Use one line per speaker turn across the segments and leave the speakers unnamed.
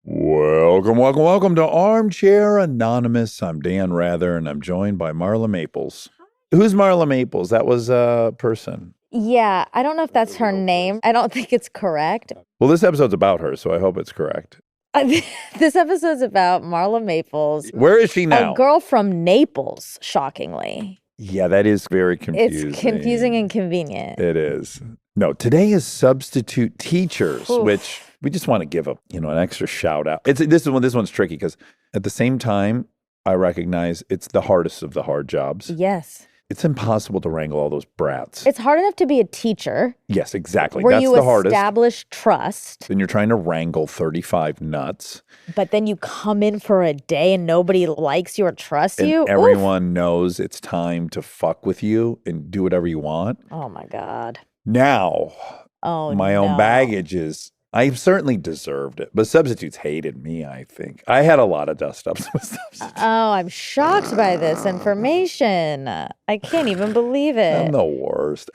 Welcome to Armchair Anonymous. I'm Dan Rather, and I'm joined by Marla Maples. Who's Marla Maples? That was a person.
Yeah, I don't know if that's her name. I don't think it's correct.
Well, this episode's about her, so I hope it's correct.
This episode's about Marla Maples.
Where is she now?
A girl from Naples, shockingly.
Yeah, that is very confusing.
It's confusing and convenient.
It is. No, today is substitute teachers, which we just want to give an extra shout out. This one's tricky because at the same time, I recognize it's the hardest of the hard jobs.
Yes.
It's impossible to wrangle all those brats.
It's hard enough to be a teacher.
Yes, exactly.
Where
That's
you
the hardest.
establish trust.
Then you're trying to wrangle 35 nuts.
But then you come in for a day and nobody likes you or trusts you.
Everyone knows it's time to fuck with you and do whatever you want.
Oh, my God.
Now, my own baggage is, I certainly deserved it, but substitutes hated me, I think. I had a lot of dust-ups with substitutes.
Oh, I'm shocked by this information. I can't even believe it.
I'm the worst.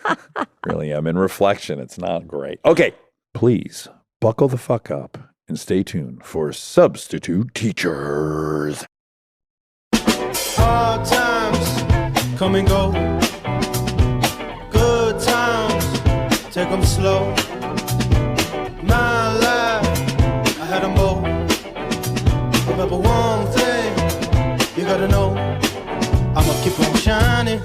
Really am. In reflection, it's not great. Okay, please buckle the fuck up and stay tuned for Substitute Teachers.
Hard times come and go. Good times, take them slow. My life, I had a mold. But one thing you gotta know, I'ma keep on shining.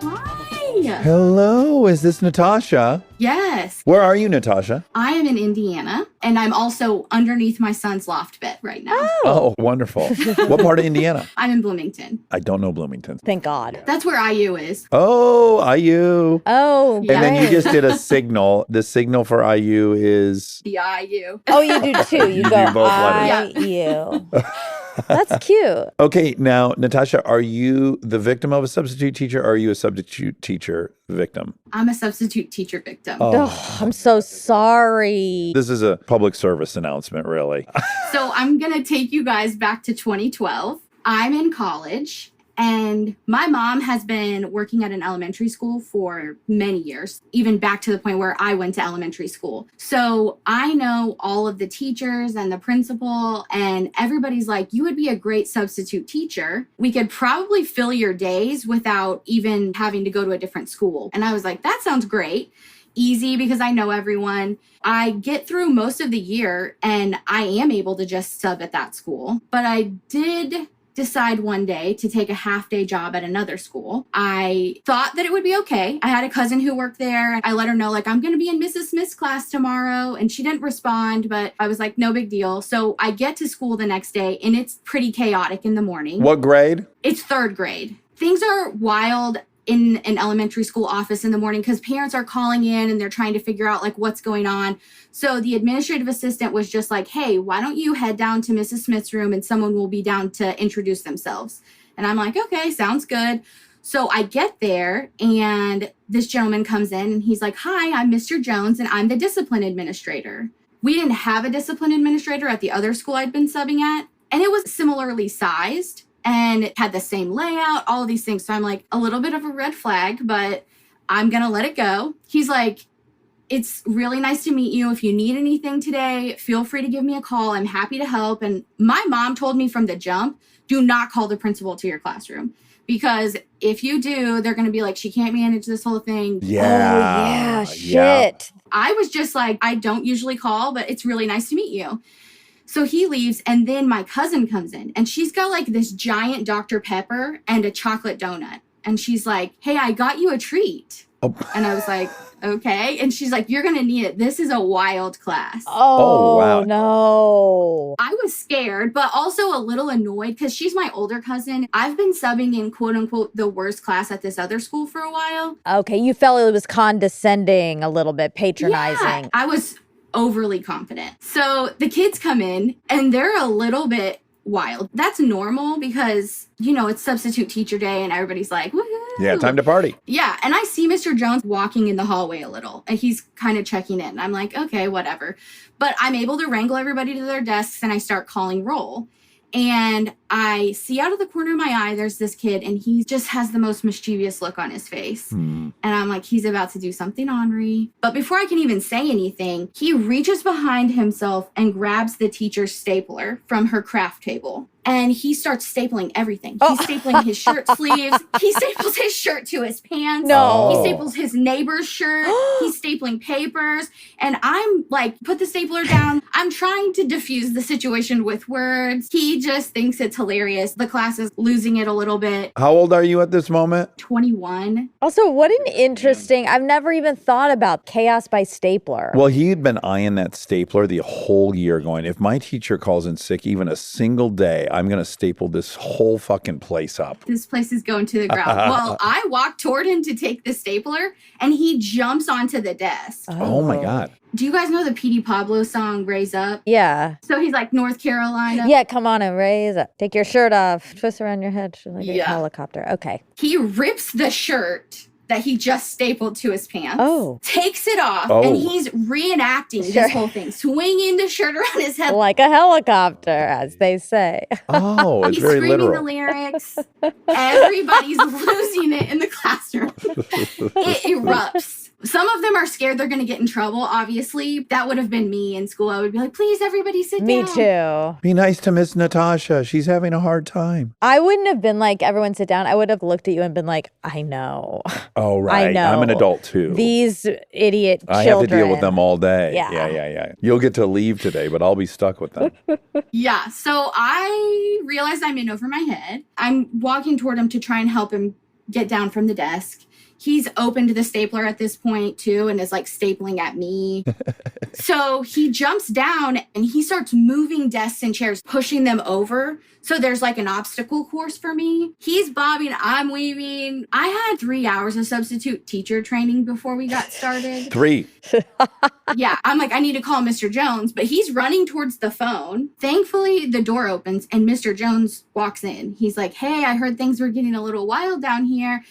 Hi.
Hello, is this Natasha?
Yes.
Where are you, Natasha?
I am in Indiana, and I'm also underneath my son's loft bed right now.
Oh, wonderful. What part of Indiana?
I'm in Bloomington.
I don't know Bloomington.
Thank God.
That's where IU is.
Oh, IU.
Oh,
Yeah.
And then you
right.
just did a signal. The signal for IU is...
The IU.
Oh, you do too. You go
do both letters.
I-U. That's cute.
Okay, now, Natasha, are you the victim of a substitute teacher, or are you a substitute teacher victim?
I'm a substitute teacher victim.
Oh, I'm so sorry.
This is a public service announcement, really.
So I'm going to take you guys back to 2012. I'm in college, and my mom has been working at an elementary school for many years, even back to the point where I went to elementary school. So I know all of the teachers and the principal, and everybody's like, you would be a great substitute teacher. We could probably fill your days without even having to go to a different school. And I was like, that sounds great. Easy because I know everyone. I get through most of the year and I am able to just sub at that school. But I did decide one day to take a half-day job at another school. I thought that it would be okay. I had a cousin who worked there. I let her know, like, I'm going to be in Mrs. Smith's class tomorrow. And she didn't respond, but I was like, no big deal. So I get to school the next day and it's pretty chaotic in the morning.
What grade?
It's third grade. Things are wild in an elementary school office in the morning because parents are calling in and they're trying to figure out like what's going on. So the administrative assistant was just like, hey, why don't you head down to Mrs. Smith's room and someone will be down to introduce themselves. And I'm like, okay, sounds good. So I get there and this gentleman comes in and he's like, hi, I'm Mr. Jones and I'm the discipline administrator. We didn't have a discipline administrator at the other school I'd been subbing at, and it was similarly sized. And it had the same layout, all of these things. So I'm like, a little bit of a red flag, but I'm going to let it go. He's like, it's really nice to meet you. If you need anything today, feel free to give me a call. I'm happy to help. And my mom told me from the jump, do not call the principal to your classroom. Because if you do, they're going to be like, she can't manage this whole thing.
Yeah.
Oh, yeah. Shit.
I was just like, I don't usually call, but it's really nice to meet you. So he leaves, and then my cousin comes in, and she's got like this giant Dr. Pepper and a chocolate donut. And she's like, hey, I got you a treat.
Oh.
And I was like, okay. And she's like, you're going to need it. This is a wild class.
Oh,
wow.
No.
I was scared, but also a little annoyed because she's my older cousin. I've been subbing in quote unquote the worst class at this other school for a while.
Okay, you felt it was condescending a little bit, patronizing.
Yeah, I was overly confident. So the kids come in and they're a little bit wild. That's normal because, you know, it's substitute teacher day and everybody's like, woohoo.
Yeah, time to party.
Yeah, and I see Mr. Jones walking in the hallway a little and he's kind of checking in. I'm like, okay, whatever. But I'm able to wrangle everybody to their desks and I start calling roll. And I see out of the corner of my eye, there's this kid, and he just has the most mischievous look on his face. And I'm like, he's about to do something ornery. But before I can even say anything, he reaches behind himself and grabs the teacher's stapler from her craft table. And he starts stapling everything. He's stapling his shirt sleeves. He staples his shirt to his pants.
No.
He staples his neighbor's shirt. He's stapling papers. And I'm like, put the stapler down. I'm trying to diffuse the situation with words. He just thinks it's hilarious. The class is losing it a little bit.
How old are you at this moment?
21.
Also, what an interesting, I've never even thought about chaos by stapler.
Well, he had been eyeing that stapler the whole year going, if my teacher calls in sick even a single day, I'm going to staple this whole fucking place up.
This place is going to the ground. Well, I walk toward him to take the stapler, and he jumps onto the desk.
Oh my God.
Do you guys know the P.D. Pablo song, Raise Up?
Yeah.
So he's like, North Carolina.
Yeah, come on and raise up. Take your shirt off. Twist around your head like a
Yeah.
helicopter. Okay.
He rips the shirt that he just stapled to his pants.
Oh.
Takes it off,
Oh.
and he's reenacting
Sure.
this whole thing, swinging the shirt around his head.
Like a helicopter, as they say.
Oh, it's
He's
very
screaming
literal.
the lyrics. Everybody's losing it in the classroom. It erupts. Some of them are scared they're going to get in trouble, obviously. That would have been me in school. I would be like, please, everybody sit
Me
down.
too.
Be nice to Miss Natasha. She's having a hard time.
I wouldn't have been like, everyone sit down. I would have looked at you and been like, I know.
Oh, right.
know.
I'm an adult too.
These idiot
I
children.
have to deal with them all day.
Yeah.
Yeah. You'll get to leave today, but I'll be stuck with them.
Yeah, so I realized I'm in over my head. I'm walking toward him to try and help him get down from the desk. He's opened the stapler at this point too and is like stapling at me. So he jumps down and he starts moving desks and chairs, pushing them over. So there's like an obstacle course for me. He's bobbing, I'm weaving. I had 3 hours of substitute teacher training before we got started.
3.
Yeah, I'm like, I need to call Mr. Jones, but he's running towards the phone. Thankfully, the door opens and Mr. Jones walks in. He's like, hey, I heard things were getting a little wild down here.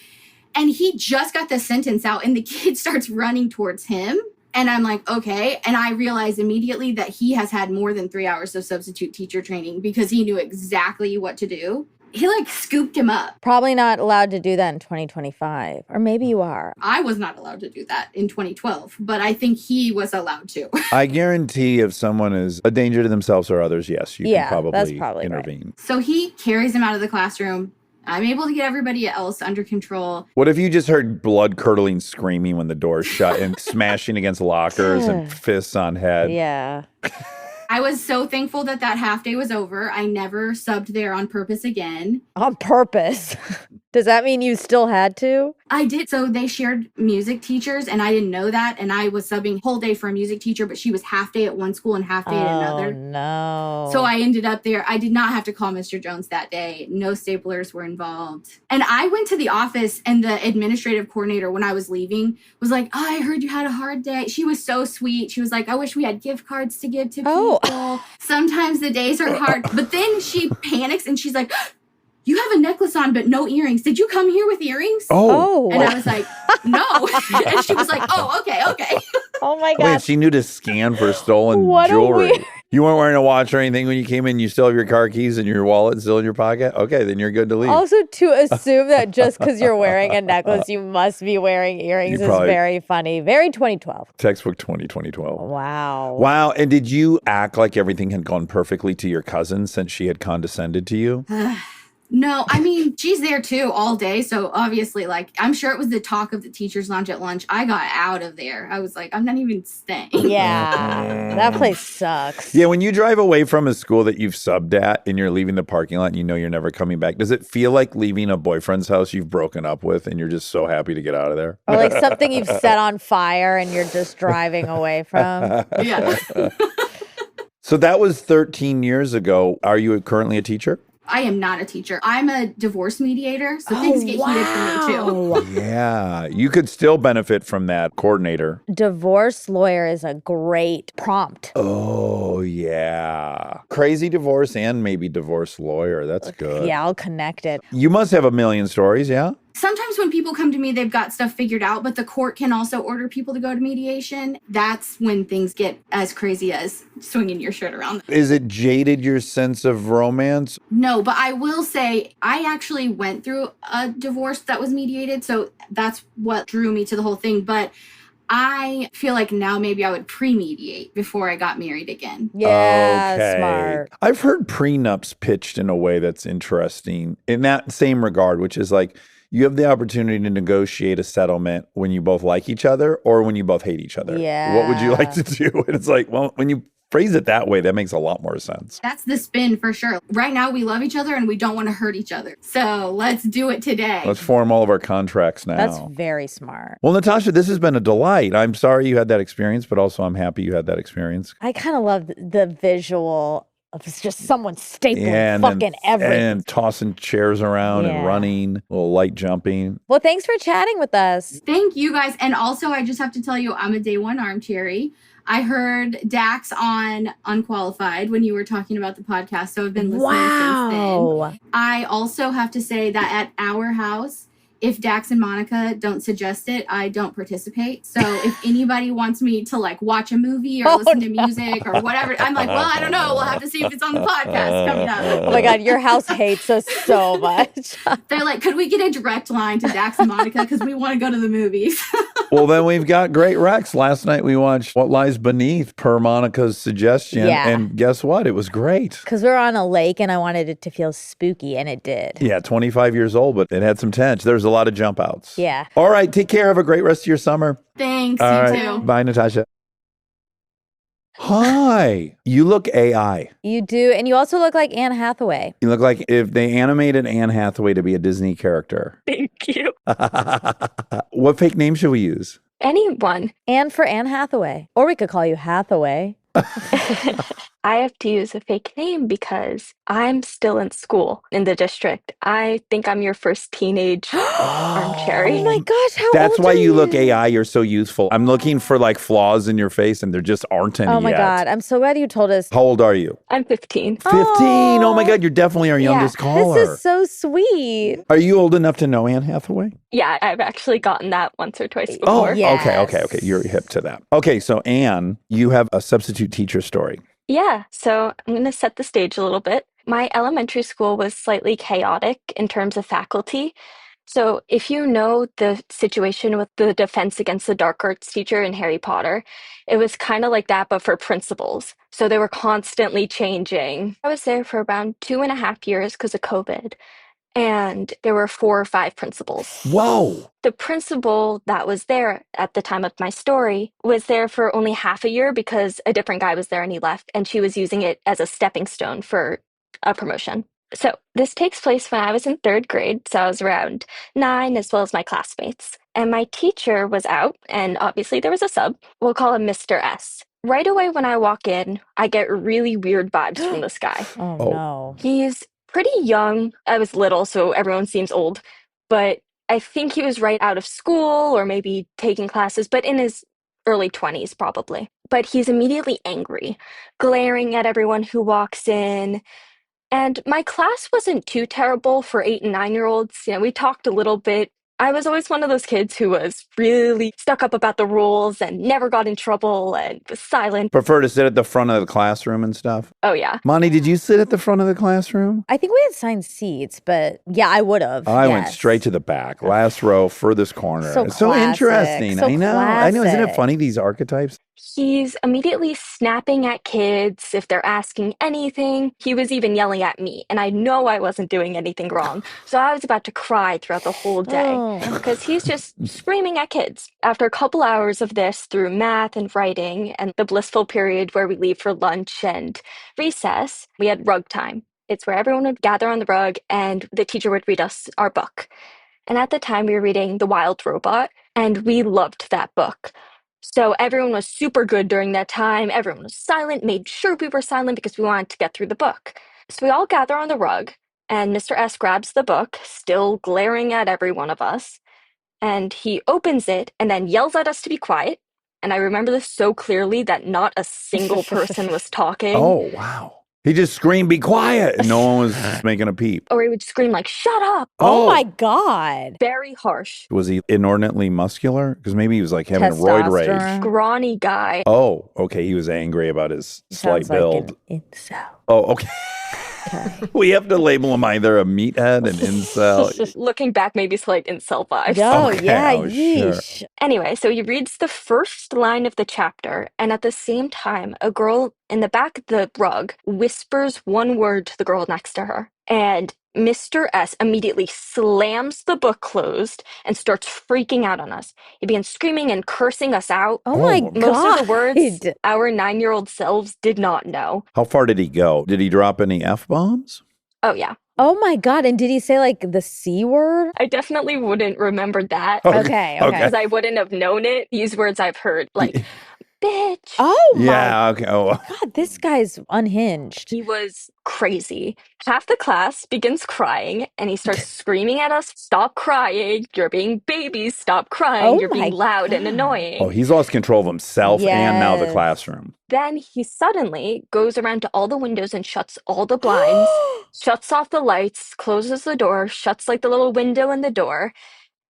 And he just got the sentence out and the kid starts running towards him. And I'm like, okay. And I realized immediately that he has had more than 3 hours of substitute teacher training because he knew exactly what to do. He like scooped him up.
Probably not allowed to do that in 2025. Or maybe you are.
I was not allowed to do that in 2012, but I think he was allowed to.
I guarantee if someone is a danger to themselves or others, yes, you
Yeah,
can
that's
probably
probably right.
intervene.
So he carries him out of the classroom. I'm able to get everybody else under control.
What if you just heard blood-curdling screaming when the door shut and smashing against lockers and fists on head?
Yeah.
I was so thankful that that half day was over. I never subbed there on purpose again.
On purpose. Does that mean you still had to?
I did. So they shared music teachers and I didn't know that. And I was subbing whole day for a music teacher, but she was half day at one school and half day at another.
No.
So I ended up there. I did not have to call Mr. Jones that day. No staplers were involved. And I went to the office and the administrative coordinator when I was leaving was like, oh, I heard you had a hard day. She was so sweet. She was like, I wish we had gift cards to give to people. Sometimes the days are hard. But then she panics and she's like, you have a necklace on, but no earrings. Did you come here with earrings?
Oh.
And I was like, no. And she was like, oh, okay.
Oh my
Wait,
God.
she knew to scan for stolen
What a
jewelry.
weird-
You weren't wearing a watch or anything when you came in. You still have your car keys and your wallet still in your pocket? Okay, then you're good to leave.
Also, to assume that just because you're wearing a necklace, you must be wearing earrings
You
is
probably-
very funny. Very 2012.
Textbook 2012.
Wow.
Wow. And did you act like everything had gone perfectly to your cousin since she had condescended to you?
No, I mean, she's there too all day. So obviously, like, I'm sure it was the talk of the teacher's lounge at lunch. I got out of there. I was like, I'm not even staying.
Yeah. That place sucks.
Yeah, when you drive away from a school that you've subbed at and you're leaving the parking lot and you know you're never coming back, does it feel like leaving a boyfriend's house you've broken up with and you're just so happy to get out of there?
Or like something you've set on fire and you're just driving away from.
Yeah.
So that was 13 years ago. Are you currently a teacher?
I am not a teacher. I'm a divorce mediator. So things get heated for me too.
Yeah, you could still benefit from that coordinator.
Divorce lawyer is a great prompt.
Oh, yeah. Crazy divorce and maybe divorce lawyer. That's good.
Yeah, I'll connect it.
You must have a million stories, yeah?
Sometimes when people come to me, they've got stuff figured out, but the court can also order people to go to mediation. That's when things get as crazy as swinging your shirt around.
Is it jaded your sense of romance?
No, but I will say I actually went through a divorce that was mediated, so that's what drew me to the whole thing. But I feel like now maybe I would pre-mediate before I got married again.
Yeah,
Okay.
smart.
I've heard prenups pitched in a way that's interesting in that same regard, which is like you have the opportunity to negotiate a settlement when you both like each other or when you both hate each other.
Yeah.
What would you like to do? And it's like, well, when you phrase it that way, that makes a lot more sense.
That's the spin for sure. Right now, we love each other and we don't want to hurt each other. So let's do it today.
Let's form all of our contracts now.
That's very smart.
Well, Natasha, this has been a delight. I'm sorry you had that experience, but also I'm happy you had that experience.
I kind of love the visual of just someone stapling fucking everything.
And tossing chairs around and running, a little light jumping.
Well, thanks for chatting with us.
Thank you guys. And also, I just have to tell you, I'm a day one Armcherry. I heard Dax on Unqualified when you were talking about the podcast, so I've been listening since then. I also have to say that at our house, if Dax and Monica don't suggest it, I don't participate. So if anybody wants me to like watch a movie or listen to music or whatever, I'm like, well, I don't know. We'll have to see if it's on the podcast coming up.
Oh my God, your house hates us so much.
They're like, could we get a direct line to Dax and Monica? Because we want to go to the movies.
Well, then we've got great recs. Last night we watched What Lies Beneath per Monica's suggestion.
Yeah.
And guess what? It was great.
Because we're on a lake and I wanted it to feel spooky, and it did.
Yeah, 25 years old, but it had some tension. There's a lot of jump outs.
Yeah.
All right, take care. Have a great rest of your summer.
Thanks,
All
you
right.
too.
Bye, Natasha. Hi. You look AI.
You do. And you also look like Anne Hathaway.
You look like if they animated Anne Hathaway to be a Disney character.
Thank you.
What fake name should we use?
Anyone.
Anne for Anne Hathaway. Or we could call you Hathaway.
I have to use a fake name because I'm still in school in the district. I think I'm your first teenage Armcherry.
Oh my gosh, how
That's
old
why
are
you look AI. You're so youthful. I'm looking for like flaws in your face, and there just aren't any
Oh my
yet.
God, I'm so glad you told us.
How old are you?
I'm 15.
15. Oh my God, you're definitely our
Yeah.
youngest caller.
This is so sweet.
Are you old enough to know Anne Hathaway?
Yeah, I've actually gotten that once or twice before.
yeah.
Okay. You're hip to that. Okay, so Anne, you have a substitute teacher story.
Yeah, so I'm going to set the stage a little bit. My elementary school was slightly chaotic in terms of faculty. So if you know the situation with the defense against the dark arts teacher in Harry Potter, it was kind of like that, but for principals. So they were constantly changing. I was there for around 2.5 years because of COVID. And there were 4 or 5 principals.
Whoa.
The principal that was there at the time of my story was there for only half a year because a different guy was there and he left, and she was using it as a stepping stone for a promotion. So this takes place when I was in 3rd grade, so I was around 9 as well as my classmates. And my teacher was out, and obviously there was a sub. We'll call him Mr. S. Right away when I walk in, I get really weird vibes from this guy.
Oh no.
He's pretty young. I was little, so everyone seems old, but I think he was right out of school or maybe taking classes, but in his early 20s probably. But he's immediately angry, glaring at everyone who walks in. And my class wasn't too terrible for 8 and 9-year-olds. You know, we talked a little bit. I was always one of those kids who was really stuck up about the rules and never got in trouble and was silent.
Prefer to sit at the front of the classroom and stuff?
Oh, yeah.
Monty, did you sit at the front of the classroom?
I think we had assigned seats, but yeah, I would have.
I went straight to the back, last row, furthest corner.
So
It's so
classic,
interesting.
so
I know. Isn't it
classic.
funny, these archetypes?
He's immediately snapping at kids if they're asking anything. He was even yelling at me, and I know I wasn't doing anything wrong. So I was about to cry throughout the whole day because he's just screaming at kids. After a couple hours of this through math and writing and the blissful period where we leave for lunch and recess, we had rug time. It's where everyone would gather on the rug and the teacher would read us our book. And at the time we were reading The Wild Robot, and we loved that book. So everyone was super good during that time. Everyone was silent, made sure we were silent because we wanted to get through the book. So we all gather on the rug, and Mr. S grabs the book, still glaring at every one of us, and he opens it and then yells at us to be quiet. And I remember this so clearly that not a single person was talking.
Oh, wow. He just screamed, "Be quiet!" And no one was making a peep.
Or he would scream like, "Shut up!"
Oh my God.
Very harsh.
Was he inordinately muscular? Because maybe he was like having a roid rage.
Testosterone.
Scrawny guy.
Oh, okay. He was angry about his slight
Sounds like
build.
an incel.
Oh, okay. We have to label him either a meathead, an incel.
Looking back, maybe slight incel vibes.
Oh,
Okay,
yeah,
oh, sure.
yeesh.
Anyway, so he reads the first line of the chapter, and at the same time, a girl in the back of the rug whispers one word to the girl next to her. And Mr. S immediately slams the book closed and starts freaking out on us. He begins screaming and cursing us out.
Oh my
Oh.
God.
Most of the words our 9-year-old selves did not know.
How far did he go? Did he drop any F-bombs?
Oh, yeah.
Oh my God. And did he say like the C word?
I definitely wouldn't remember that
Okay.
because I wouldn't have known it. These words I've heard, like, bitch.
Oh my
Yeah, okay. Oh.
God. This guy's unhinged.
He was crazy. Half the class begins crying and he starts screaming at us, "Stop crying. You're being babies. Stop crying.
Oh
You're
my
being loud and
God.
annoying."
Oh, he's lost control of himself and now the
Yes.
classroom.
Then he suddenly goes around to all the windows and shuts all the blinds, shuts off the lights, closes the door, shuts like the little window in the door,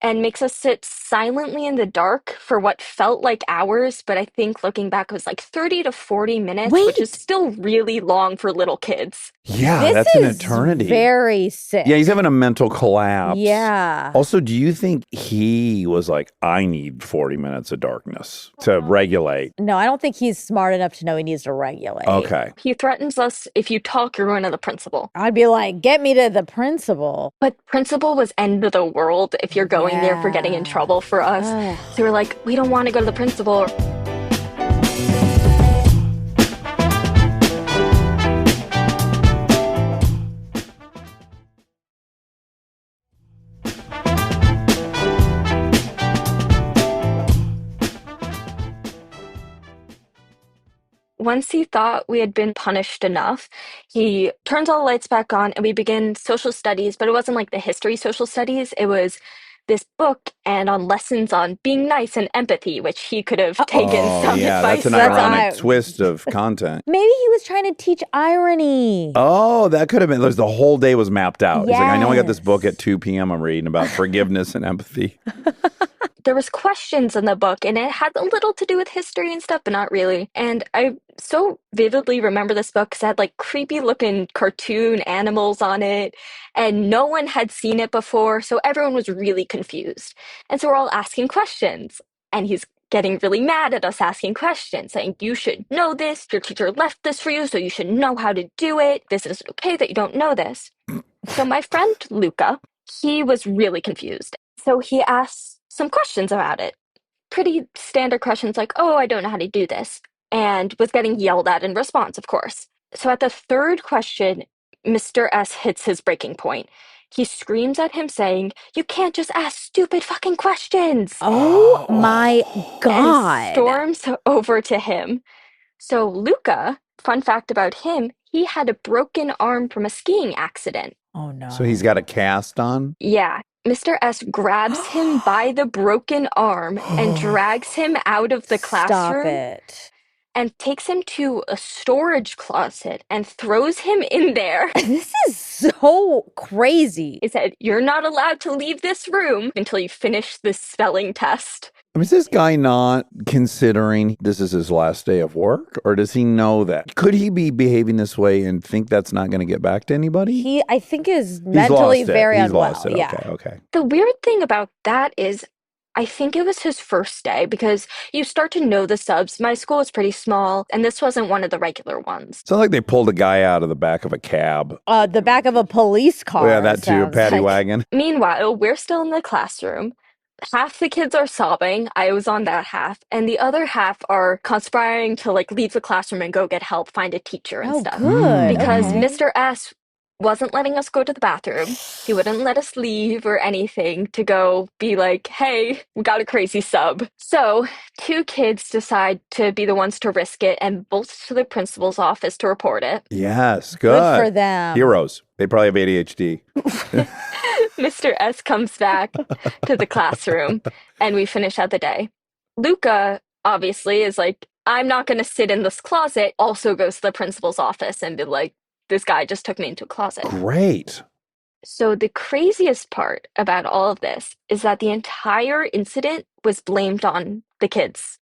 and makes us sit silently in the dark for what felt like hours, but I think looking back it was like 30 to 40 minutes, which is
Wait.
still really long for little kids.
Yeah,
This
that's an
is
eternity.
very sick.
Yeah, he's having a mental collapse.
Yeah.
Also, do you think he was like, I need 40 minutes of darkness to regulate?
No, I don't think he's smart enough to know he needs to regulate.
Okay.
He threatens us, "If you talk, you're going to the principal."
I'd be like, get me to the principal.
But principal was end of the world if you're going there for getting in
Yeah.
trouble for us.
Ugh.
So we're like, we don't want to go to the principal. Once he thought we had been punished enough, he turns all the lights back on and we begin social studies, but it wasn't like the history social studies. It was this book and on lessons on being nice and empathy, which he could have taken
Oh,
some
yeah,
advice
that's an
from.
ironic twist of content.
Maybe he was trying to teach irony.
Oh, that could have been. The whole day was mapped out. He's like, I know I got this book
Yes.
at 2 p.m. I'm reading about forgiveness and empathy.
There was questions in the book and it had a little to do with history and stuff, but not really. And I so vividly remember this book because it had like creepy looking cartoon animals on it and no one had seen it before. So everyone was really confused. And so we're all asking questions and he's getting really mad at us asking questions, saying, "You should know this. Your teacher left this for you, so you should know how to do it. This isn't okay that you don't know this." So my friend Luca, he was really confused. So he asked some questions about it. Pretty standard questions like, "Oh, I don't know how to do this," and was getting yelled at in response, of course. So at the third question, Mr. S hits his breaking point. He screams at him saying, "You can't just ask stupid fucking questions!"
Oh my
And
God.
storms over to him. So Luca, fun fact about him, he had a broken arm from a skiing accident.
Oh no.
So he's got a cast on?
Yeah. Mr. S grabs him by the broken arm and drags him out of the
Stop
classroom
it.
and takes him to a storage closet and throws him in there.
This is so crazy.
He said, "You're not allowed to leave this room until you finish this spelling test."
I mean, is this guy not considering this is his last day of work? Or does he know that? Could he be behaving this way and think that's not going to get back to anybody?
He, I think, is
He's
mentally
lost it.
very
He's
unwell.
lost it.
Yeah.
Okay, okay.
The weird thing about that is, I think it was his first day because you start to know the subs. My school is pretty small, and this wasn't one of the regular ones.
Sounds like they pulled a guy out of the back of a cab.
The back of a police car.
Oh, yeah, that too, a
sounds
paddy
like.
wagon.
Meanwhile, we're still in the classroom. Half the kids are sobbing. I was on that half. And the other half are conspiring to like leave the classroom and go get help, find a teacher and
Oh,
stuff.
good.
Because
okay.
Mr. S wasn't letting us go to the bathroom. He wouldn't let us leave or anything to go be like, "Hey, we got a crazy sub." So 2 kids decide to be the ones to risk it and bolt to the principal's office to report it.
Yes,
Good for
good.
them.
Heroes. They probably have ADHD.
Mr. S comes back to the classroom and we finish out the day. Luca obviously is like, "I'm not going to sit in this closet," also goes to the principal's office and be like, this guy just took me into a closet.
Great.
So the craziest part about all of this is that the entire incident was blamed on the kids.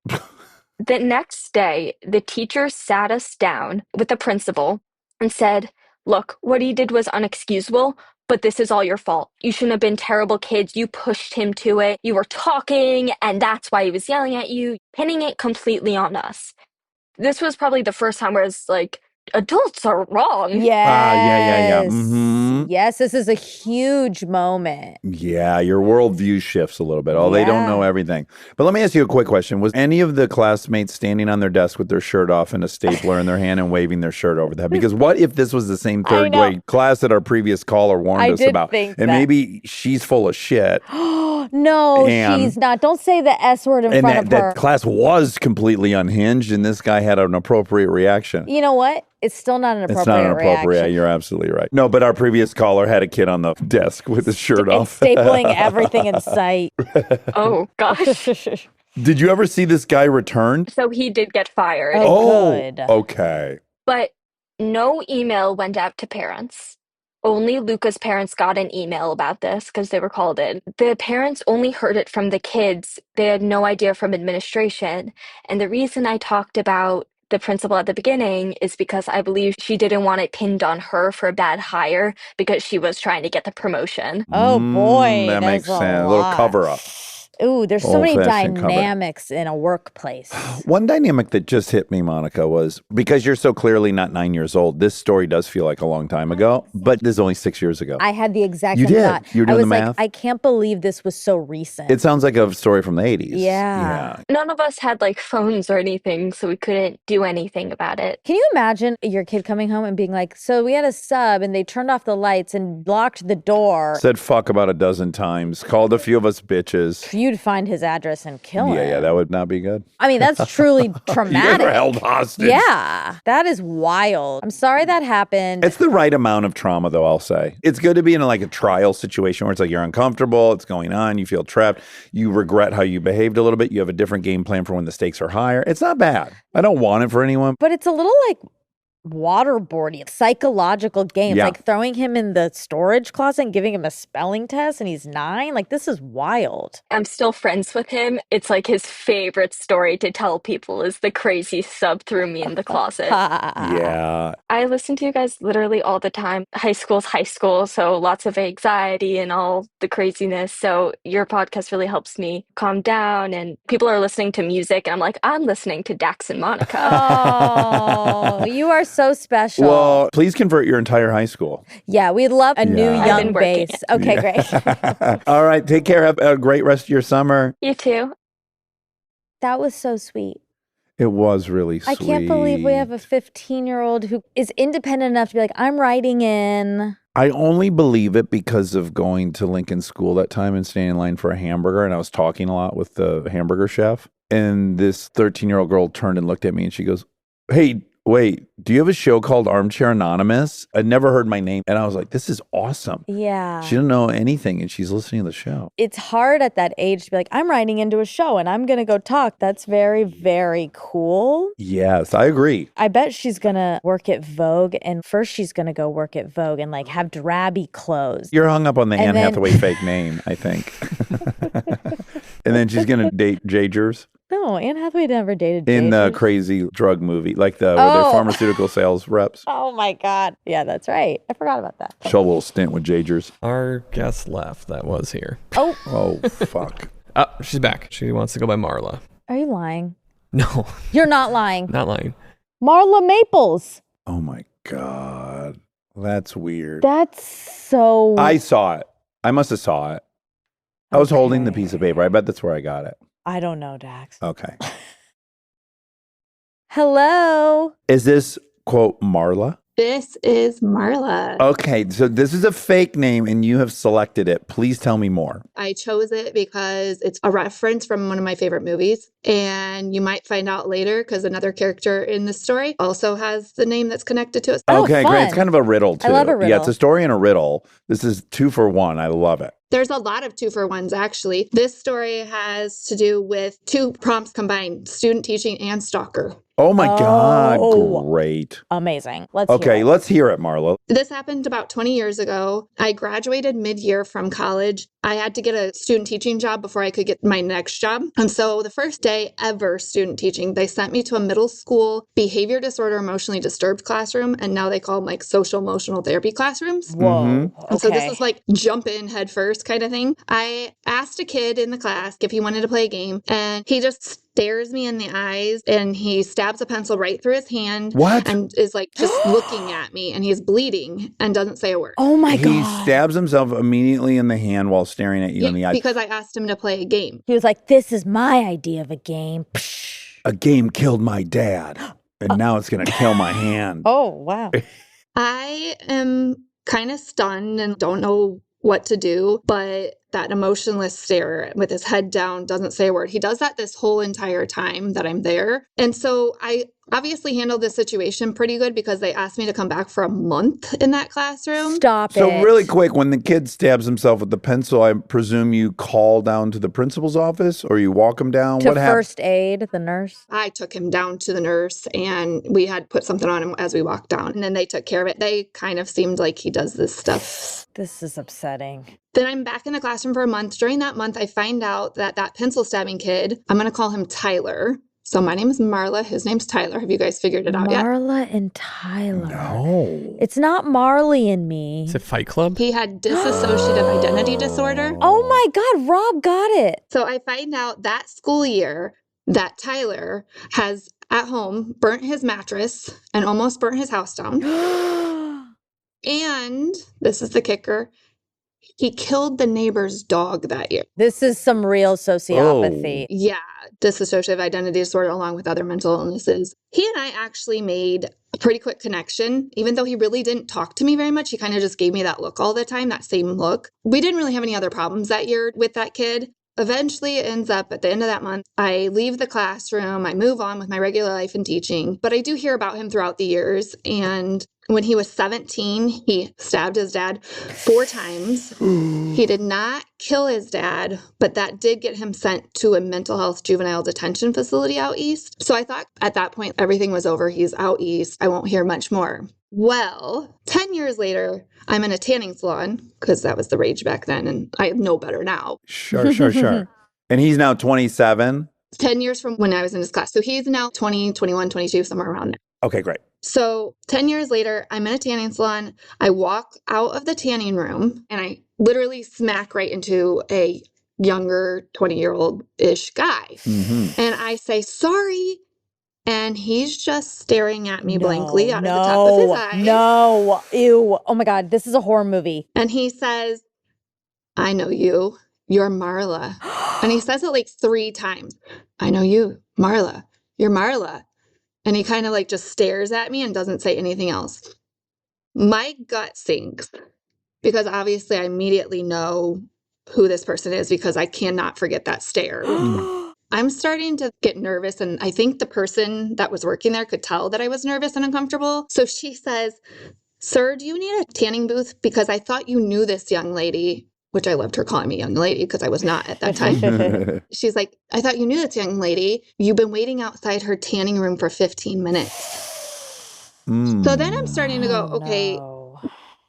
The next day, the teacher sat us down with the principal and said, look, what he did was unexcusable, but this is all your fault. You shouldn't have been terrible kids. You pushed him to it. You were talking, and that's why he was yelling at you, pinning it completely on us. This was probably the first time where it's like, adults are wrong.
Yes.
Yeah. Mm-hmm.
Yes, this is a huge moment.
Yeah, your worldview shifts a little bit. Oh, they don't know everything. But let me ask you a quick question. Was any of the classmates standing on their desk with their shirt off and a stapler in their hand and waving their shirt over that? Because what if this was the same third grade class that our previous caller warned us about? And maybe she's full of shit.
No, she's not. Don't say the S word in front of her.
That class was completely unhinged, and this guy had an appropriate reaction.
You know what? It's still not an appropriate reaction.
It's not appropriate. You're absolutely right. No, but our previous caller had a kid on the desk with his shirt off.
Stapling everything in sight.
Oh, gosh.
Did you ever see this guy returned?
So he did get fired.
Oh, good.
Okay.
But no email went out to parents. Only Luca's parents got an email about this because they were called in. The parents only heard it from the kids. They had no idea from administration. And the reason I talked about the principal at the beginning is because I believe she didn't want it pinned on her for a bad hire because she was trying to get the promotion.
Oh, boy.
That makes sense. A little cover-up.
Ooh, there's so many dynamics in a workplace.
One dynamic that just hit me, Monica, was because you're so clearly not 9 years old, this story does feel like a long time ago, but this is only 6 years ago.
I had the exact
same
thought.
You were doing the math?
I can't believe this was so recent.
It sounds like a story from the 80s.
Yeah.
None of us had like phones or anything, so we couldn't do anything about it.
Can you imagine your kid coming home and being like, so we had a sub and they turned off the lights and blocked the door.
Said fuck about a dozen times, called a few of us bitches.
You'd find his address and kill him.
Yeah, that would not be good.
I mean, that's truly traumatic.
You were held hostage.
Yeah, that is wild. I'm sorry that happened.
It's the right amount of trauma, though, I'll say. It's good to be in like a trial situation where it's like you're uncomfortable, it's going on, you feel trapped, you regret how you behaved a little bit, you have a different game plan for when the stakes are higher. It's not bad. I don't want it for anyone.
But it's a little like waterboarding, psychological games, like throwing him in the storage closet and giving him a spelling test and he's 9. Like, this is wild.
I'm still friends with him. It's like his favorite story to tell people is the crazy sub threw me in the closet.
Yeah.
I listen to you guys literally all the time. High school's high school, so lots of anxiety and all the craziness. So your podcast really helps me calm down, and people are listening to music and I'm like, I'm listening to Dax and Monica.
Oh, you are so special.
Well, please convert your entire high school.
Yeah, we'd love a new young base. Okay, great.
All right, take care. Have a great rest of your summer.
You too.
That was so sweet.
It was really sweet.
I can't believe we have a 15-year-old who is independent enough to be like, I'm writing in.
I only believe it because of going to Lincoln School that time and standing in line for a hamburger. And I was talking a lot with the hamburger chef. And this 13-year-old girl turned and looked at me and she goes, hey, wait, do you have a show called Armchair Anonymous? I'd never heard my name. And I was like, this is awesome.
Yeah.
She didn't know anything and she's listening to the show.
It's hard at that age to be like, I'm writing into a show and I'm going to go talk. That's very, very cool.
Yes, I agree.
I bet she's going to work at Vogue. And first she's going to go work at Vogue and like have drabby clothes.
You're hung up on the Anne Hathaway fake name, I think. And then she's going to date Jagers.
No, Anne Hathaway never dated
in
Jagers.
the crazy drug movie, like where they're pharmaceutical sales reps.
Oh my God. Yeah, that's right. I forgot about that.
She'll a little stint with Jagers.
Our guest left that was here.
Oh, fuck.
Oh, she's back. She wants to go by Marla.
Are you lying?
No.
You're not lying.
Not lying.
Marla Maples.
Oh my God. That's weird.
That's so...
I saw it. I must have saw it. I was holding the piece of paper. I bet that's where I got it.
I don't know, Dax.
Okay.
Hello.
Is this, quote, Marla?
This is Marla.
Okay, so this is a fake name and you have selected it. Please tell me more.
I chose it because it's a reference from one of my favorite movies. And you might find out later because another character in the story also has the name that's connected to it.
Okay, great. It's kind of a riddle, too.
I love a riddle.
Yeah, it's a story and a riddle. This is 2 for 1. I love it.
There's a lot of 2-for-1s, actually. This story has to do with 2 prompts combined, student teaching and stalker.
Oh my God.
Oh.
Great.
Amazing. Let's hear
Okay,
it.
let's hear it, Marla.
This happened about 20 years ago. I graduated mid-year from college. I had to get a student teaching job before I could get my next job. And so the first day ever student teaching, they sent me to a middle school behavior disorder, emotionally disturbed classroom. And now they call them like social emotional therapy classrooms.
Whoa.
And so this
Okay.
is like jump in head first kind of thing. I asked a kid in the class if he wanted to play a game, and he just stares me in the eyes and he stabs a pencil right through his hand.
What?
And is like just looking at me, and he's bleeding and doesn't say a word.
Oh my
He
God.
stabs himself immediately in the hand while staring at you in the eye.
Because I asked him to play a game.
He was like, this is my idea of a game. Psh.
A game killed my dad, and now it's going to kill my hand.
Oh, wow.
I am kind of stunned and don't know what to do, but that emotionless stare with his head down, doesn't say a word. He does that this whole entire time that I'm there. And so I obviously handled this situation pretty good because they asked me to come back for a month in that classroom.
Stop it.
So really quick, when the kid stabs himself with the pencil, I presume you call down to the principal's office or you walk him down?
To
what happened?
first aid, the nurse.
I took him down to the nurse and we had put something on him as we walked down. And then they took care of it. They kind of seemed like he does this stuff.
This is upsetting.
Then I'm back in the classroom for a month. During that month, I find out that that pencil stabbing kid, I'm going to call him Tyler. So my name is Marla. His name's Tyler. Have you guys figured it out yet?
Marla and Tyler.
No.
It's not Marley and me.
Is it Fight Club?
He had dissociative identity disorder.
Oh my God, Rob got it.
So I find out that school year that Tyler has at home burnt his mattress and almost burnt his house down. And this is the kicker. He killed the neighbor's dog that year.
This is some real sociopathy.
Yeah, dissociative identity disorder along with other mental illnesses. He and I actually made a pretty quick connection. Even though he really didn't talk to me very much, he kind of just gave me that look all the time, that same look. We didn't really have any other problems that year with that kid. Eventually, it ends up at the end of that month, I leave the classroom, I move on with my regular life and teaching, but I do hear about him throughout the years. And when he was 17, he stabbed his dad 4 times. He did not kill his dad, but that did get him sent to a mental health juvenile detention facility out east. So I thought at that point, everything was over. He's out east. I won't hear much more. Well, 10 years later, I'm in a tanning salon because that was the rage back then and I know better now.
Sure. And he's now 27?
10 years from when I was in his class. So he's now 20, 21, 22, somewhere around there.
Okay, great.
So 10 years later, I'm in a tanning salon. I walk out of the tanning room and I literally smack right into a younger 20-year-old-ish guy.
Mm-hmm.
And I say, sorry. And he's just staring at me blankly out of the top of his eye.
No. Ew. Oh my God. This is a horror movie.
And he says, I know you. You're Marla. And he says it like 3 times. I know you, Marla. You're Marla. And he kind of like just stares at me and doesn't say anything else. My gut sinks because obviously I immediately know who this person is because I cannot forget that stare. I'm starting to get nervous, and I think the person that was working there could tell that I was nervous and uncomfortable. So she says, sir, do you need a tanning booth? Because I thought you knew this young lady, which I loved her calling me young lady because I was not at that time. She's like, I thought you knew this young lady. You've been waiting outside her tanning room for 15 minutes. So then I'm starting to go, okay,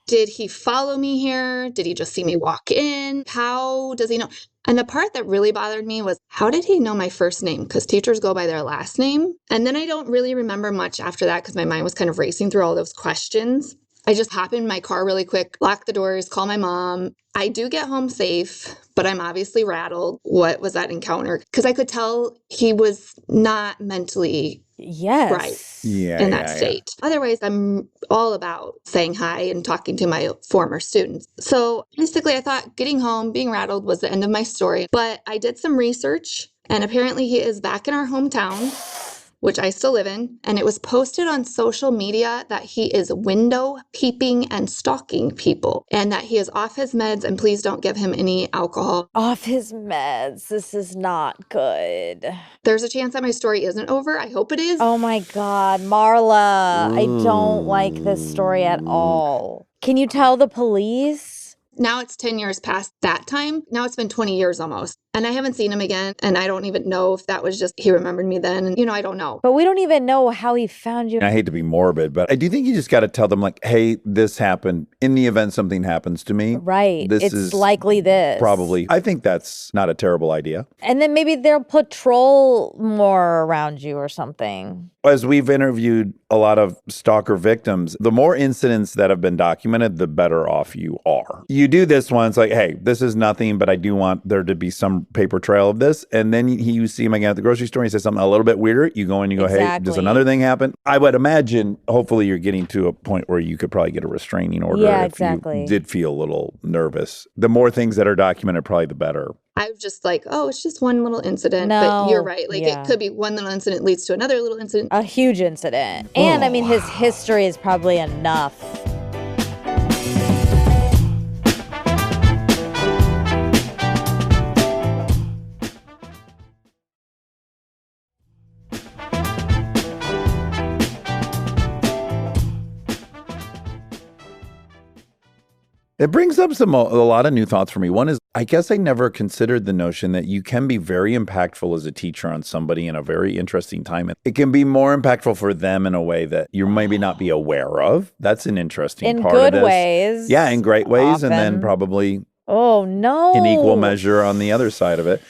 did he follow me here? Did he just see me walk in? How does he know? And the part that really bothered me was, how did he know my first name? Because teachers go by their last name. And then I don't really remember much after that because my mind was kind of racing through all those questions. I just hop in my car really quick, lock the doors, call my mom. I do get home safe, but I'm obviously rattled. What was that encounter? Because I could tell he was not mentally right in that state. Otherwise, I'm all about saying hi and talking to my former students. So basically, I thought getting home, being rattled was the end of my story. But I did some research, and apparently he is back in our hometown, which I still live in, and it was posted on social media that he is window peeping and stalking people, and that he is off his meds, and please don't give him any alcohol.
Off his meds. This is not good.
There's a chance that my story isn't over. I hope it is.
Oh my God, Marla, I don't like this story at all. Can you tell the police?
Now it's 10 years past that time. Now it's been 20 years almost. And I haven't seen him again. And I don't even know if that was just he remembered me then. And, I don't know.
But we don't even know how he found you.
I hate to be morbid, but I do think you just got to tell them, like, hey, this happened. In the event something happens to me.
Right.
This
it's
is
likely this.
Probably. I think that's not a terrible idea.
And then maybe they'll patrol more around you or something.
As we've interviewed a lot of stalker victims, the more incidents that have been documented, the better off you are. You do this one, it's like, hey, this is nothing, but I do want there to be some paper trail of this. And then you see him again at the grocery store, and he says something a little bit weirder. You go in, you go, hey, does another thing happen? I would imagine, hopefully you're getting to a point where you could probably get a restraining order if you did feel a little nervous. The more things that are documented, probably the better.
I was just like, oh, it's just one little incident.
No,
but you're right. Like, it could be one little incident leads to another little incident.
A huge incident. And I mean, his history is probably enough.
It brings up a lot of new thoughts for me. One is, I guess I never considered the notion that you can be very impactful as a teacher on somebody in a very interesting time. It can be more impactful for them in a way that you maybe not be aware of. That's an interesting part of this.
In good ways.
Yeah, in great ways.
Often.
And then probably
in
equal measure on the other side of it.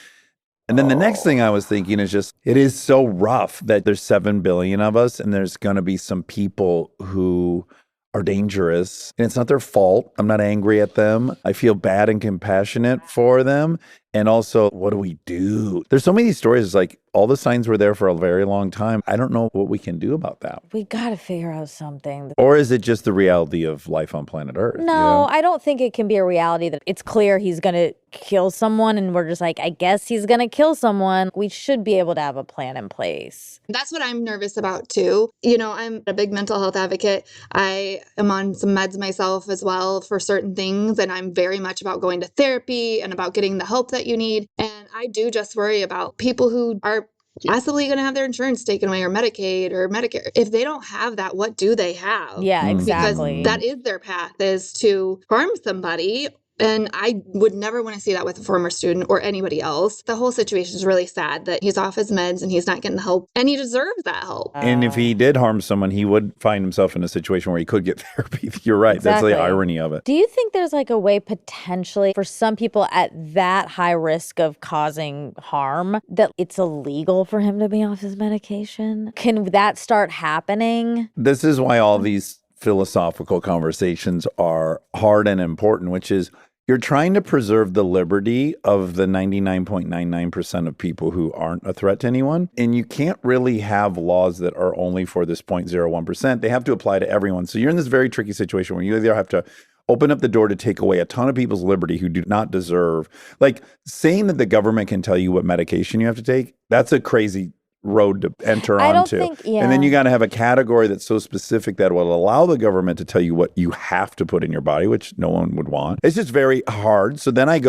And then the next thing I was thinking is just, it is so rough that there's 7 billion of us, and there's going to be some people who are dangerous, and it's not their fault. I'm not angry at them. I feel bad and compassionate for them. And also, what do we do? There's so many stories, like all the signs were there for a very long time. I don't know what we can do about that.
We got to figure out something.
Or is it just the reality of life on planet Earth?
No, I don't think it can be a reality that it's clear he's going to kill someone and we're just like, I guess he's going to kill someone. We should be able to have a plan in place.
That's what I'm nervous about too. I'm a big mental health advocate. I am on some meds myself as well for certain things. And I'm very much about going to therapy and about getting the help that you need. And I do just worry about people who are possibly going to have their insurance taken away or Medicaid or Medicare. If they don't have that, what do they have?
Yeah, exactly.
Because that is their path, is to harm somebody. And I would never want to see that with a former student or anybody else. The whole situation is really sad that he's off his meds and he's not getting the help, and he deserves that help.
And if he did harm someone, he would find himself in a situation where he could get therapy. You're right.
Exactly.
That's the irony of it.
Do you think there's like a way potentially for some people at that high risk of causing harm that it's illegal for him to be off his medication? Can that start happening?
This is why all these philosophical conversations are hard and important, which is you're trying to preserve the liberty of the 99.99% of people who aren't a threat to anyone. And you can't really have laws that are only for this 0.01%. They have to apply to everyone. So you're in this very tricky situation where you either have to open up the door to take away a ton of people's liberty who do not deserve, like saying that the government can tell you what medication you have to take. That's a crazy road to enter onto. And then you got to have a category that's so specific that will allow the government to tell you what you have to put in your body, which no one would want. It's just very hard. So then I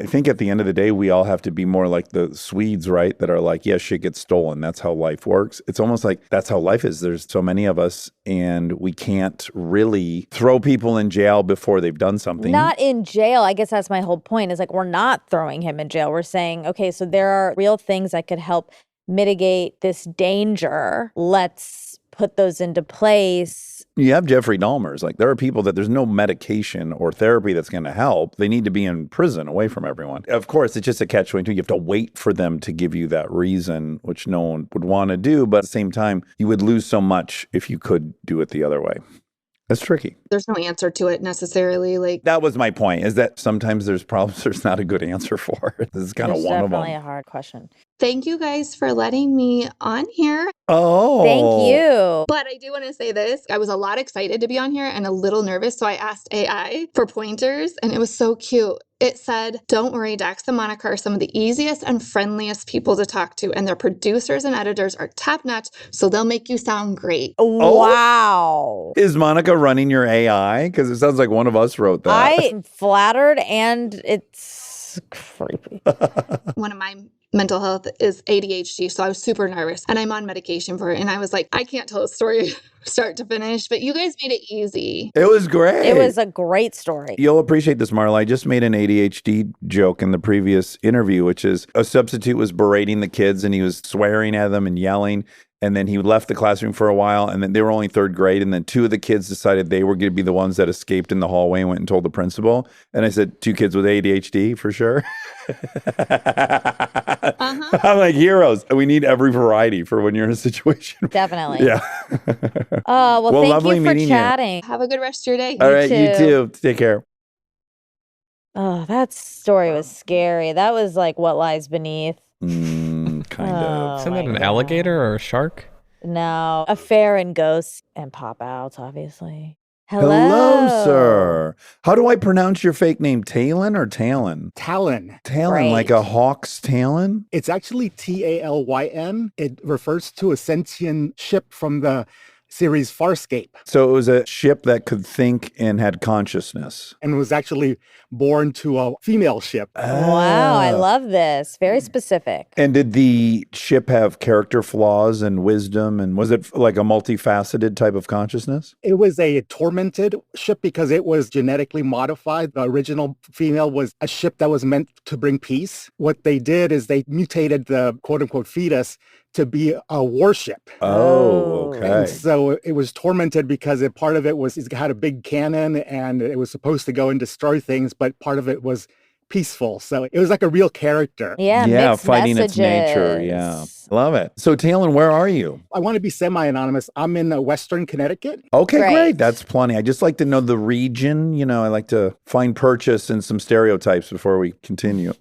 think at the end of the day, we all have to be more like the Swedes, right? That are like, yeah, shit gets stolen. That's how life works. It's almost like that's how life is. There's so many of us, and we can't really throw people in jail before they've done something.
Not in jail. I guess that's my whole point, is like, we're not throwing him in jail. We're saying, okay, so there are real things that could help mitigate this danger. Let's put those into place.
You have Jeffrey Dahmer's. Like, there are people that there's no medication or therapy that's going to help. They need to be in prison away from everyone. Of course, it's just a catch-22. You have to wait for them to give you that reason, which no one would want to do. But at the same time, you would lose so much if you could do it the other way. That's tricky.
There's no answer to it necessarily. Like,
that was my point, is that sometimes there's problems there's not a good answer for. This is kind of one of them.
Definitely a hard question.
Thank you guys for letting me on here.
Oh.
Thank you.
But I do want to say this. I was a lot excited to be on here and a little nervous. So I asked AI for pointers, and it was so cute. It said, don't worry, Dax and Monica are some of the easiest and friendliest people to talk to, and their producers and editors are top-notch, so they'll make you sound great.
Wow.
Is Monica running your AI? Because it sounds like one of us wrote that.
I'm flattered, and it's creepy.
One of my mental health is ADHD. So I was super nervous and I'm on medication for it. And I was like, I can't tell a story start to finish, but you guys made it easy.
It was great.
It was a great story.
You'll appreciate this, Marla. I just made an ADHD joke in the previous interview, which is a substitute was berating the kids and he was swearing at them and yelling. And then he left the classroom for a while, and then they were only third grade. And then two of the kids decided they were going to be the ones that escaped in the hallway and went and told the principal. And I said, 2 kids with ADHD for sure. I'm like, heroes. We need every variety for when you're in a situation.
Definitely.
Yeah.
Oh, well, thank
lovely
you for
meeting
chatting.
Have a good rest of your day.
All right, you
too.
too. Take care.
Oh, that story was scary. That was like what lies beneath.
Kind of.
Isn't that an alligator or a shark?
No, a fair and ghosts and pop outs, obviously. Hello.
Hello, sir. How do I pronounce your fake name? Talon or Talon?
Talon.
Talon, like a hawk's talon?
It's actually Talyn. It refers to a sentient ship from the series Farscape,
So it was a ship that could think and had consciousness.
and was actually born to a female ship.
Wow, I
Ah.
love this. Very specific.
And did the ship have character flaws and wisdom? And was it like a multifaceted type of consciousness?
It was a tormented ship because it was genetically modified. The original female was a ship that was meant to bring peace. What they did is they mutated the quote unquote fetus to be a warship.
Oh, okay.
And so it was tormented because part of it was it had a big cannon and it was supposed to go and destroy things, but part of it was peaceful. So it was like a real character.
Yeah, mixed
fighting its nature. Yeah.
messages.
Love it. So, Talon, where are you?
I want to be semi-anonymous. I'm in Western Connecticut.
Okay,
Great.
great. That's plenty. I just like to know the region. You know, I like to find purchase and some stereotypes before we continue.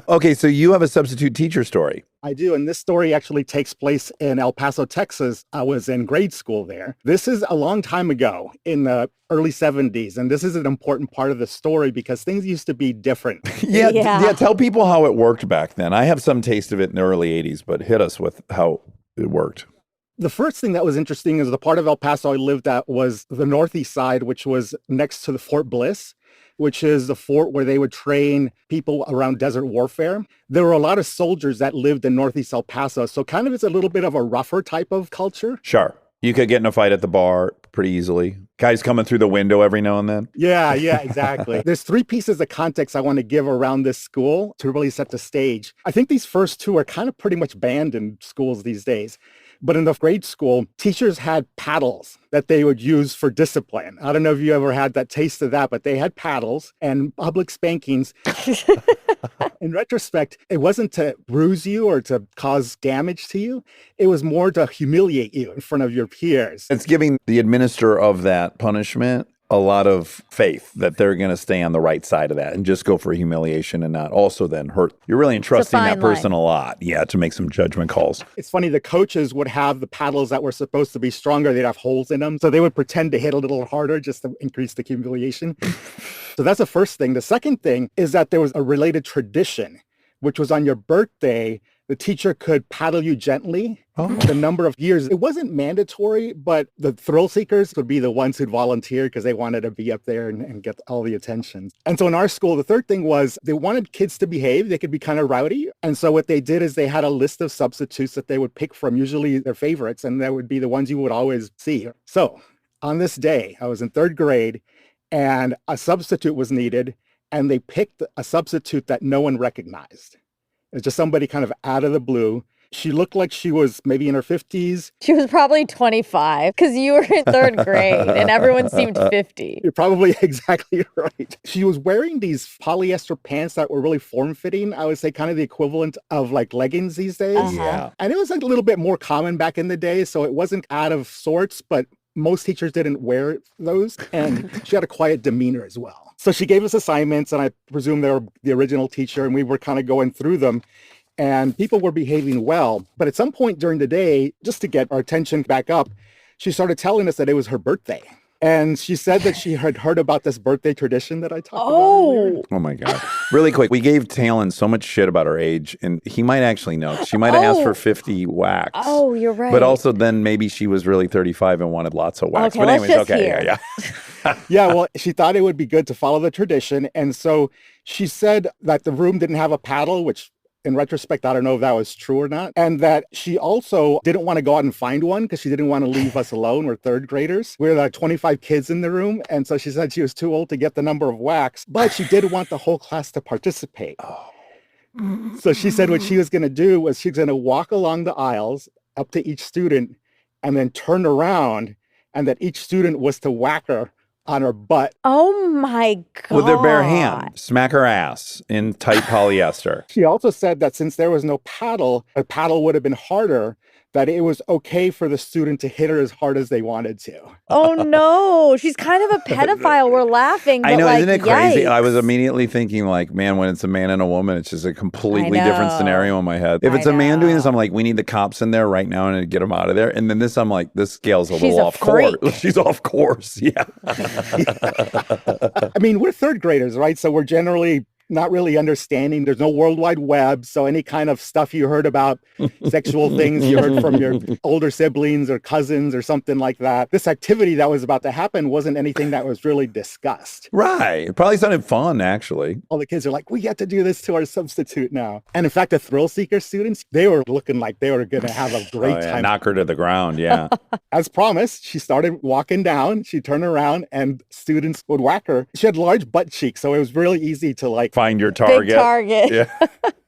Okay, so you have a substitute teacher story.
I do. And this story actually takes place in El Paso, Texas. I was in grade school there. This is a long time ago in the early 70s. And this is an important part of the story because things used to be different.
Yeah. Tell people how it worked back then. I have some taste of it in the early 80s, but hit us with how it worked.
The first thing that was interesting is the part of El Paso I lived at was the northeast side, which was next to the Fort Bliss, which is the fort where they would train people around desert warfare. There were a lot of soldiers that lived in northeast El Paso. So kind of it's a little bit of a rougher type of culture.
Sure. You could get in a fight at the bar pretty easily. Guys coming through the window every now and then.
Yeah, exactly. There's 3 pieces of context I want to give around this school to really set the stage. I think these first 2 are kind of pretty much banned in schools these days. But in the grade school, teachers had paddles that they would use for discipline. I don't know if you ever had that taste of that, but they had paddles and public spankings. In retrospect, it wasn't to bruise you or to cause damage to you. It was more to humiliate you in front of your peers.
It's giving the administrator of that punishment a lot of faith that they're going to stay on the right side of that and just go for humiliation and not also then hurt. You're really entrusting that person a lot, to make some judgment calls.
It's funny, the coaches would have the paddles that were supposed to be stronger. They'd have holes in them. So they would pretend to hit a little harder just to increase the humiliation. So that's the first thing. The second thing is that there was a related tradition, which was on your birthday, the teacher could paddle you gently the number of years. It wasn't mandatory, but the thrill seekers would be the ones who'd volunteer because they wanted to be up there and get all the attention. And so in our school, the third thing was they wanted kids to behave. They could be kind of rowdy. And so what they did is they had a list of substitutes that they would pick from, usually their favorites, and that would be the ones you would always see. So on this day, I was in 3rd grade and a substitute was needed, and they picked a substitute that no one recognized. It's just somebody kind of out of the blue. She looked like she was maybe in her 50s.
She was probably 25 because you were in 3rd grade and everyone seemed 50.
You're probably exactly right. She was wearing these polyester pants that were really form-fitting. I would say kind of the equivalent of like leggings these days.
Yeah.
And it was like a little bit more common back in the day. So it wasn't out of sorts, but most teachers didn't wear those. And she had a quiet demeanor as well. So she gave us assignments, and I presume they were the original teacher, and we were kind of going through them. And people were behaving well. But at some point during the day, just to get our attention back up, she started telling us that it was her birthday. And she said that she had heard about this birthday tradition that I talked about earlier.
Oh my God. Really quick, we gave Talon so much shit about her age, and he might actually know. She might have asked for 50 whacks.
Oh, you're right.
But also then maybe she was really 35 and wanted lots of whacks.
Okay,
But
let's
anyways,
just hear.
yeah.
Yeah, well, she thought it would be good to follow the tradition. And so she said that the room didn't have a paddle, which In retrospect, I don't know if that was true or not. And that she also didn't want to go out and find one because she didn't want to leave us alone. We're third graders. We were like 25 kids in the room. And so she said she was too old to get the number of whacks, but she did want the whole class to participate. So she said what she was going to do was she's going to walk along the aisles up to each student and then turn around, and that each student was to whack her on her butt.
Oh my God.
With their bare hand, smack her ass in tight polyester.
She also said that since there was no paddle, a paddle would have been harder, that it was okay for the student to hit her as hard as they wanted to.
Oh no, she's kind of a pedophile. We're laughing, but
I know,
like,
isn't it crazy?
yikes.
I was immediately thinking like, man, when it's a man and a woman, it's just a completely different scenario in my head. If it's a man doing this, I'm like, we need the cops in there right now and get them out of there. And then this, I'm like, this scale's a little off course. She's off course, yeah.
I mean, we're third graders, right? So we're generally not really understanding. There's no World Wide Web. So any kind of stuff you heard about sexual things you heard from your older siblings or cousins or something like that. This activity that was about to happen wasn't anything that was really discussed.
Right. It probably sounded fun, actually.
All the kids are like, we get to do this to our substitute now. And in fact, the thrill seeker students, they were looking like they were going to have a great time.
Knock her to the ground, yeah.
As promised, she started walking down. She turned around and students would whack her. She had large butt cheeks, so it was really easy to like
find your target.
Big target.
Yeah.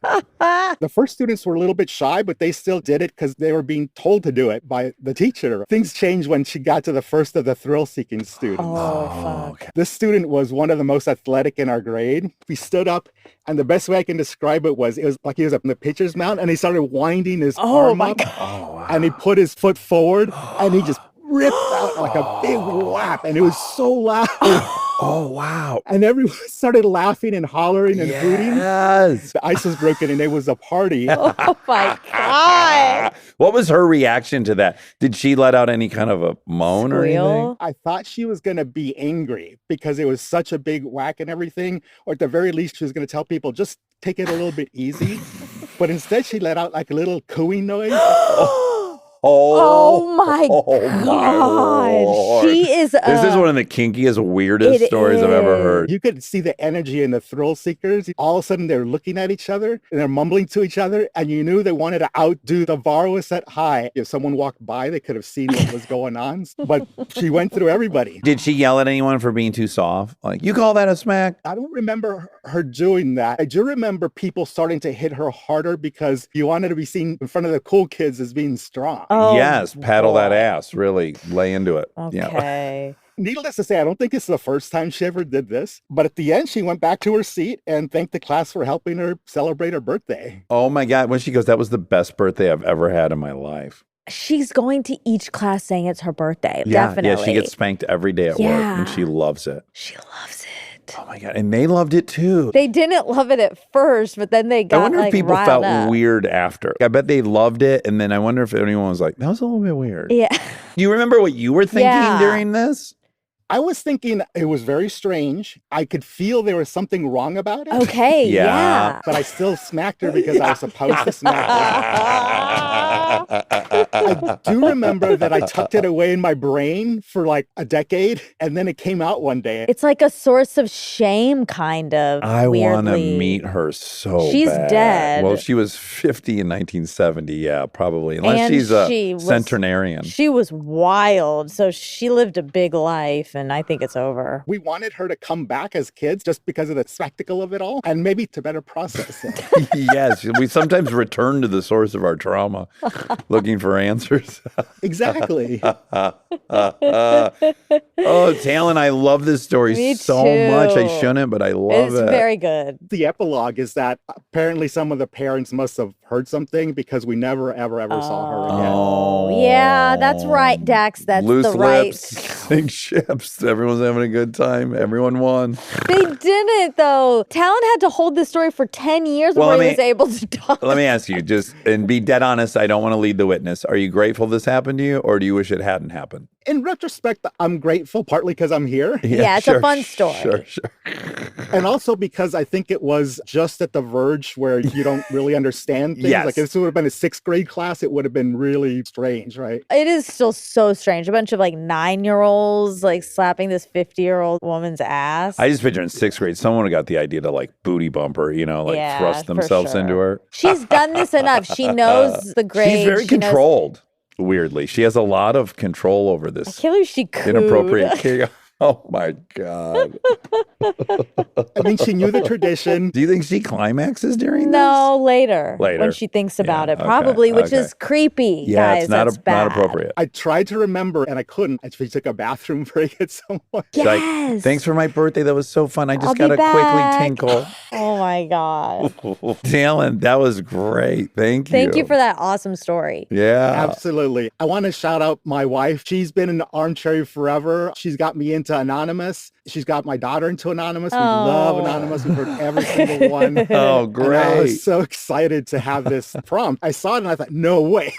The first students were a little bit shy, but they still did it because they were being told to do it by the teacher. Things changed when she got to the first of the thrill-seeking students.
Oh, fuck.
This student was one of the most athletic in our grade. We stood up, and the best way I can describe it was like he was up in the pitcher's mound, and he started winding his arm up, and he put his foot forward, and he just ripped out like a big whap, and it was so loud.
Oh, wow.
And everyone started laughing and hollering and hooting.
Yes.
The ice was broken and it was a party.
Oh my God.
What was her reaction to that? Did she let out any kind of a moan or anything?
I thought she was going to be angry because it was such a big whack and everything. Or at the very least, she was going to tell people, just take it a little bit easy. But instead, she let out like a little cooing noise.
Oh my God. She is
This is one of the kinkiest, weirdest stories I've ever heard.
You could see the energy in the thrill seekers. All of a sudden, they're looking at each other and they're mumbling to each other. And you knew they wanted to outdo. The bar was set high. If someone walked by, they could have seen what was going on. But she went through everybody.
Did she yell at anyone for being too soft? Like, you call that a smack?
I don't remember her doing that. I do remember people starting to hit her harder because you wanted to be seen in front of the cool kids as being strong.
Oh,
yes, paddle that ass. Really lay into it.
Okay.
Needless to say, I don't think it's the first time she ever did this. But at the end, she went back to her seat and thanked the class for helping her celebrate her birthday.
Oh my God. When she goes, that was the best birthday I've ever had in my life.
She's going to each class saying it's her birthday.
Yeah,
Definitely.
yeah, she gets spanked every day at work and she loves it.
She loves it.
Oh my God. And they loved it too.
They didn't love it at first, but then they got
I wonder if people
riled
felt
up.
weird after. I bet they loved it. And then I wonder if anyone was like, that was a little bit weird.
Yeah.
You remember what you were thinking during this?
I was thinking it was very strange. I could feel there was something wrong about it.
Okay, yeah.
But I still smacked her because I was supposed to smack her. I do remember that I tucked it away in my brain for like a decade, and then it came out one day.
It's like a source of shame, kind of.
I want to
weirdly.
meet her so
She's
bad.
dead.
Well, she was 50 in 1970. Yeah, probably. Unless
And
she's a
she was-
centenarian.
She was wild, so she lived a big life, and I think it's over.
We wanted her to come back as kids just because of the spectacle of it all, and maybe to better process it.
Yes, we sometimes return to the source of our trauma, looking for answers.
Exactly.
Oh, Talon, I love this story
Me
so
too.
much. I shouldn't, but I love
It's
it.
very good.
The epilogue is that apparently some of the parents must have heard something because we never, ever saw her again.
Oh,
Yeah, that's right, Dax. That's
loose
the right.
lips, sink ships. Everyone's having a good time. Everyone won.
They didn't, though. Talon had to hold this story for 10 years
Well,
before
I
he was able to talk.
Let me ask you, just and be dead honest. I don't want to lead the witness. Are you grateful this happened to you, or do you wish it hadn't happened?
In retrospect, I'm grateful, partly because I'm here.
Yeah, it's a fun story.
Sure.
And also because I think it was just at the verge where you don't really understand things.
Yes.
Like if this would have been a 6th grade class, it would have been really strange, right?
It is still so strange. A bunch of like 9-year-olds like slapping this 50-year-old woman's ass.
I just picture in 6th grade, someone would have got the idea to like booty bump her,
Yeah,
thrust
for
themselves
sure.
into her.
She's done this enough. She knows the grade.
She's very
She knows-
controlled, weirdly. She has a lot of control over
I
this
can't believe she could.
inappropriate kid. Oh my God.
I mean, she knew the tradition.
Do you think she climaxes during
No, later.
Later.
When she thinks about
Yeah,
it.
okay,
Probably, which
okay.
is creepy,
this? Yeah,
guys.
it's not,
That's
not
bad.
appropriate.
I tried to remember and I couldn't. And she took a bathroom break at some point.
She's like,
Yes.
thanks for my birthday. That was so fun. I
I'll
just
be
got to
back.
quickly tinkle.
Oh my God.
Talon, that was great. Thank you.
Thank you for that awesome story.
Yeah.
Absolutely. I want to shout out my wife. She's been in the Armchair forever. She's got me into Anonymous. She's got my daughter into Anonymous. We love Anonymous. We've heard every single one.
Oh,
And
great.
I was so excited to have this prompt. I saw it and I thought, no way.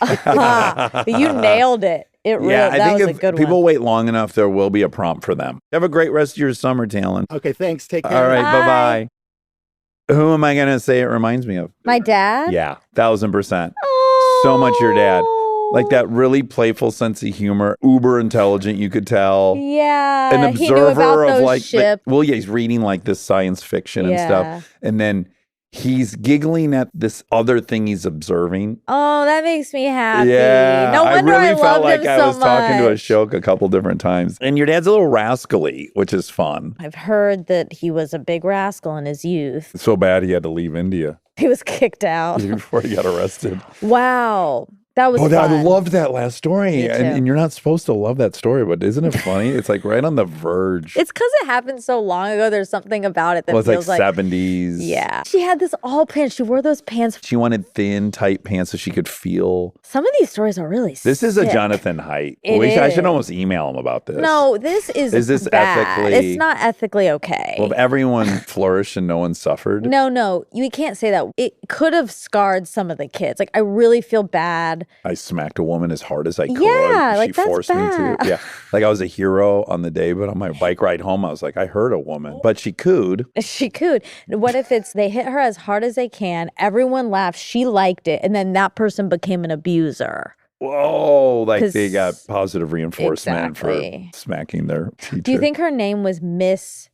You nailed it. It really,
Yeah, I
that
think
was
if
a good
people
one.
wait long enough, there will be a prompt for them. Have a great rest of your summer, Talon.
Okay, thanks. Take care.
All right,
Bye.
bye-bye. Who am I going to say it reminds me of?
My dad?
Yeah, 1,000%.
Oh.
So much your dad. Like that really playful sense of humor, uber intelligent, you could tell.
Yeah.
An
he knew about
observer of
those
like,
ships.
he's reading like this science fiction and
Yeah.
stuff. And then he's giggling at this other thing he's observing.
Oh, that makes me happy.
Yeah,
No wonder
I really
loved
felt like
him
I
so
was talking to a
much.
Shoke a couple different times. And your dad's a little rascally, which is fun.
I've heard that he was a big rascal in his youth.
So bad he had to leave India
He was kicked out.
before he got arrested.
Wow. That was
I
fun.
loved that last story.
Me too.
And you're not supposed to love that story, but isn't it funny? It's like right on the verge.
It's because it happened so long ago. There's something about it that
Well, it's
feels
like
like
70s.
Yeah. She had this all pants. She wore those pants.
She wanted thin, tight pants so she could feel.
Some of these stories are really
This is a
sick.
Jonathan Haidt.
It
I should
is.
almost email him about this.
No, this is
this
bad.
ethically-
It's not ethically okay.
Well, if everyone flourished and no one suffered.
No, you can't say that. It could have scarred some of the kids. Like, I really feel bad.
I smacked a woman as hard as I could.
Yeah,
She
like, that's
forced me
bad.
to. Yeah. Like I was a hero on the day, but on my bike ride home, I was like, I hurt a woman, but she cooed.
She could. What if it's they hit her as hard as they can, everyone laughed, she liked it, and then that person became an abuser?
Whoa, like
'Cause-
they got positive reinforcement
Exactly.
for smacking their teacher.
Do you think her name was Miss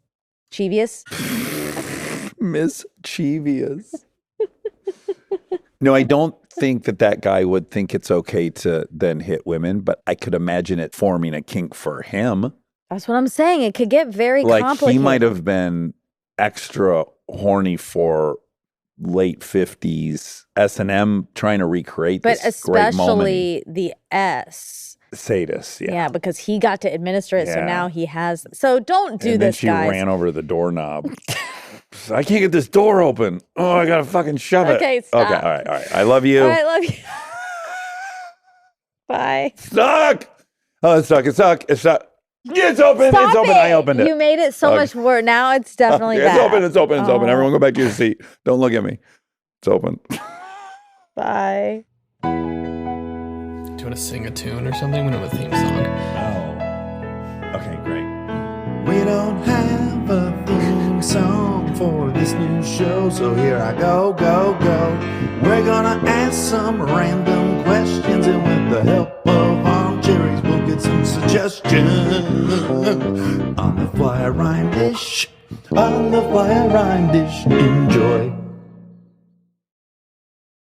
Cheevious?
Mischievous? No, I don't think that guy would think it's okay to then hit women, but I could imagine it forming a kink for him.
That's what I'm saying. It could get very
Like
complicated.
he might have been extra horny for late 50s S&M trying to recreate
but
this great moment.
especially the S.
Sadist, yeah.
Yeah, because he got to administer it, so
Yeah.
now he has. So don't do
And then
this,
she
guys.
ran over the doorknob. I can't get this door open. Oh, I gotta fucking shove it.
Okay, stop.
Okay, all right. I love you.
All right, love you. Bye.
Stuck. Oh, it's stuck. It's stuck. It's stuck. It's open.
Stop
it's open.
it.
I opened it.
You made it so
Okay.
much worse. Now it's definitely
Okay,
bad.
it's open. It's open. It's open.
Oh.
Everyone go back to your seat. Don't look at me. It's open.
Bye.
Do you want to sing a tune or something? We don't have a theme song.
Oh. Okay, great.
We don't have a theme song for this new show, so here I go. We're gonna ask some random questions, and with the help of Armcherries, we'll get some suggestions. On the fly rhyme dish, enjoy.